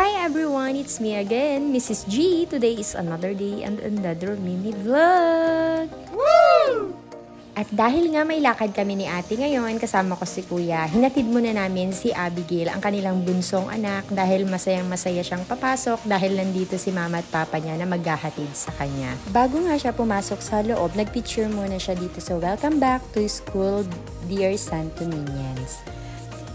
Hi everyone, it's me again, Mrs. G. Today is another day and another mini vlog! Woo! At dahil nga may lakad kami ni ate ngayon, kasama ko si kuya, hinatid muna namin si Abigail, ang kanilang bunsong anak, dahil masayang-masaya siyang papasok dahil nandito si mama at papa niya na maghahatid sa kanya. Bago nga siya pumasok sa loob, nagpicture muna siya dito sa Welcome Back to School, Dear Santo Niñas.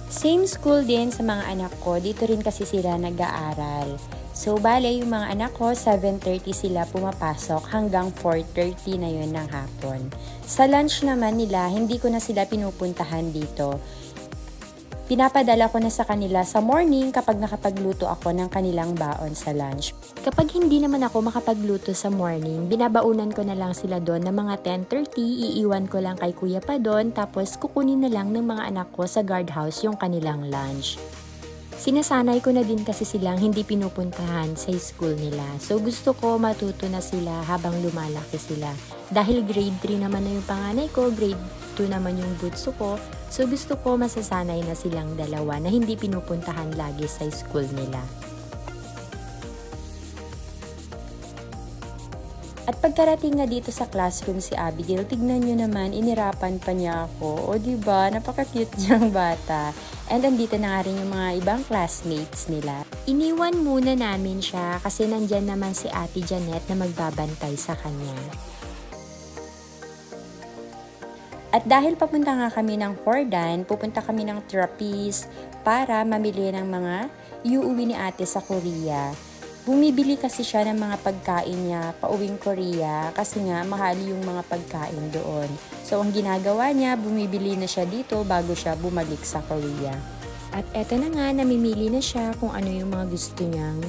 Same school din sa mga anak ko, dito rin kasi sila nag-aaral. So, bale, yung mga anak ko, 7:30 sila pumapasok hanggang 4:30 na yun ng hapon. Sa lunch naman nila, hindi ko na sila pinupuntahan dito. Pinapadala ko na sa kanila sa morning kapag nakapagluto ako ng kanilang baon sa lunch. Kapag hindi naman ako makapagluto sa morning, binabaunan ko na lang sila doon ng mga 10:30, iiwan ko lang kay kuya pa doon, tapos kukunin na lang ng mga anak ko sa guardhouse yung kanilang lunch. Sinasanay ko na din kasi silang hindi pinupuntahan sa school nila. So gusto ko matuto na sila habang lumalaki sila. Dahil grade 3 naman na yung panganay ko, grade 2 naman yung bunso ko. So gusto ko masasanay na silang dalawa na hindi pinupuntahan lagi sa school nila. At pagkarating nga dito sa classroom si Abigail, tignan nyo naman, inirapan pa niya ako. O diba, napaka-cute niyang bata. And andito na nga rin yung mga ibang classmates nila. Iniwan muna namin siya kasi nandyan naman si Ate Janet na magbabantay sa kanya. At dahil papunta nga kami ng Hordan, pupunta kami ng Trappist para mamili ng mga iuuwi ni ate sa Korea. Bumibili kasi siya ng mga pagkain niya pauwing Korea kasi nga mahal yung mga pagkain doon. So ang ginagawa niya, bumibili na siya dito bago siya bumalik sa Korea. At eto na nga, namimili na siya kung ano yung mga gusto niyang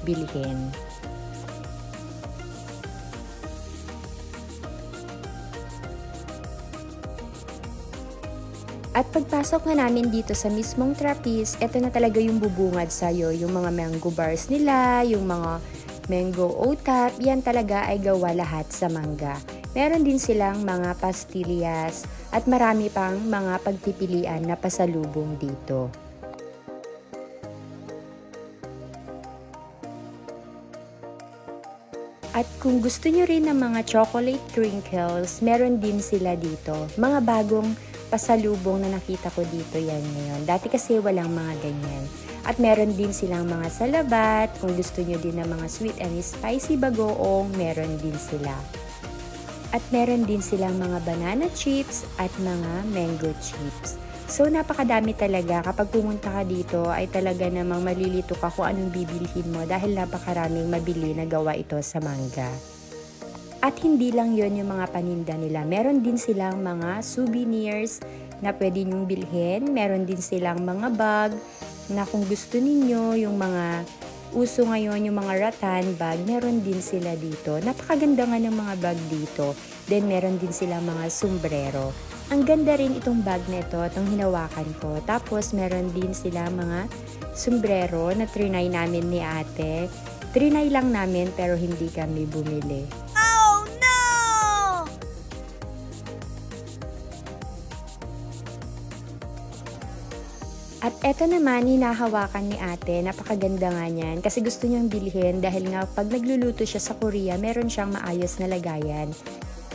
bilhin. At pagpasok nga namin dito sa mismong Trappist, eto na talaga yung bubungad sa'yo. Yung mga mango bars nila, yung mga mango otap, yan talaga ay gawa lahat sa mangga. Meron din silang mga pastillas at marami pang mga pagpipilian na pasalubong dito. At kung gusto nyo rin ng mga chocolate crinkles, meron din sila dito. Mga bagong pasalubong na nakita ko dito yan ngayon. Dati kasi walang mga ganyan. At meron din silang mga salabat. Kung gusto nyo din ng mga sweet and spicy bagoong, meron din sila. At meron din silang mga banana chips at mga mango chips. So napakadami talaga. Kapag pumunta ka dito ay talaga namang malilito ka kung anong bibilhin mo dahil napakaraming mabili na gawa ito sa mangga. At hindi lang yon yung mga paninda nila. Meron din silang mga souvenirs na pwede nyong bilhin. Meron din silang mga bag na kung gusto ninyo, yung mga uso ngayon, yung mga rattan bag, meron din sila dito. Napakaganda nga ng mga bag dito. Then meron din silang mga sombrero. Ang ganda rin itong bag na ito, itong hinawakan ko. Tapos meron din sila mga sombrero na trinay namin ni ate. Trinay lang namin pero hindi kami bumili. At eto naman, hinahawakan ni ate, napakaganda nga niyan kasi gusto niyang bilhin dahil nga pag nagluluto siya sa Korea, meron siyang maayos na lagayan.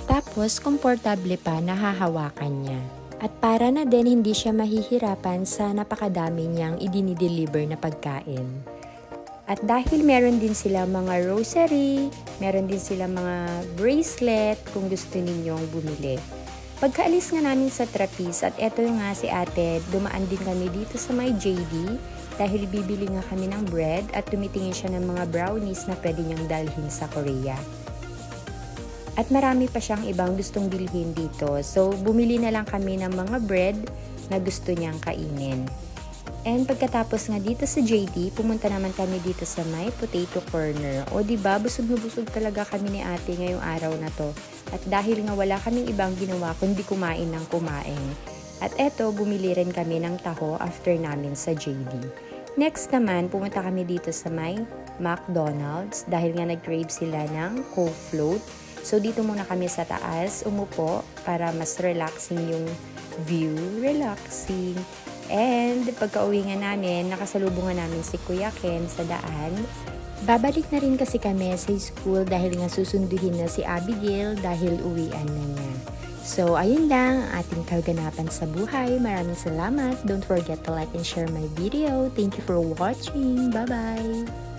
Tapos, komportable pa, nahahawakan niya. At para na din hindi siya mahihirapan sa napakadami niyang idinideliver na pagkain. At dahil meron din sila mga rosary, meron din sila mga bracelet kung gusto ninyong bumili. Pagkaalis nga namin sa Trappist at eto nga si ate, dumaan din kami dito sa may JD dahil bibili nga kami ng bread at tumitingin siya ng mga brownies na pwede niyang dalhin sa Korea. At marami pa siyang ibang gustong bilhin dito, so bumili na lang kami ng mga bread na gusto niyang kainin. And pagkatapos nga dito sa JD, pumunta naman kami dito sa may potato corner. O diba, busog na busog talaga kami ni ate ngayong araw na to. At dahil nga wala kaming ibang ginawa kundi kumain ng kumain. At eto, bumili rin kami ng taho after namin sa JD. Next naman, pumunta kami dito sa may McDonald's dahil nga nag-crave sila ng Coke float. So dito muna kami sa taas, umupo para mas relaxing yung view, relaxing. And pagka-uwi nga namin, nakasalubungan namin si Kuya Ken sa daan. Babalik na rin kasi kami sa school dahil nga susunduhin na si Abigail dahil uwian na niya. So, ayun lang ang ating kaganapan sa buhay. Maraming salamat. Don't forget to like and share my video. Thank you for watching. Bye-bye!